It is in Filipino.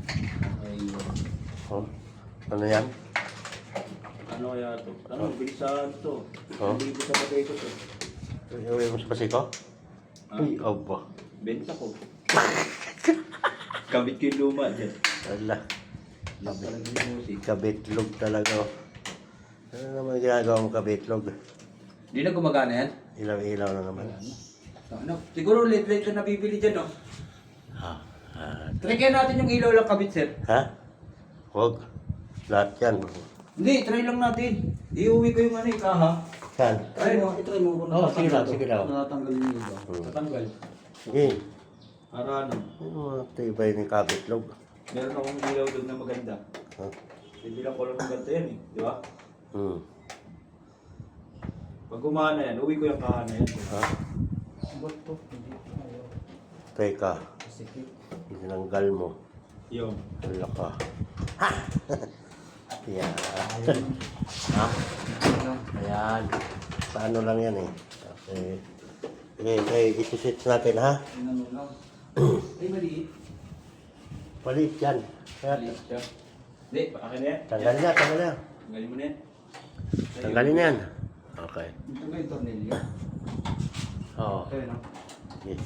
Ayun. Oh. Ano yan? Ano kaya to? Ano, bilisan to. Oh. Hindi ko sa bagay ko to. Iuwi mo sa pasiko? Ah, Uy, opo. benta ko. Kabit ko yung luma dyan. Wala. Lang talaga yung music. Kabitlog talaga. Oh. Ano naman ginagawa mo kabitlog? Hindi na gumagana yan? Ilaw-ilaw na naman. Ano? Siguro late-late na nabibili dyan, no? Ha? Try kaya natin yung ilaw lang kabit, sir. Ha? Huwag. Lahat yan. Hindi, try lang natin. Iuwi ko yung ano, kaha. Saan? Try mo, itry mo. Oo, sige lang, sige lang. Natatanggal yung ilaw. Tatanggal. Sige. Para ano? Ano tibay ni kabitlog? Meron akong ilaw doon na maganda. Ha? Hindi lang ko lang ng ganito yan eh. Di ba? Hmm. Pag gumana yan, uwi ko yung kaha na yan. Ha? Ba't to? Hindi ko ayaw. Teka. Sige. Tinanggal mo. Yung. Wala ka. Ha? Yan. Ha? Ayan. Paano lang yan eh. Okay. Okay, itisit natin ha. Ano lang? Ay, maliit. Palit yan. Kaya, Maliit siya. Hindi, akin na yan. tanggalin na, tanggalin na. Tanggalin mo na yan. Tanggalin na yan. Okay. Ito ba yung tornilyo? Oo. Ito yun, no? Yes.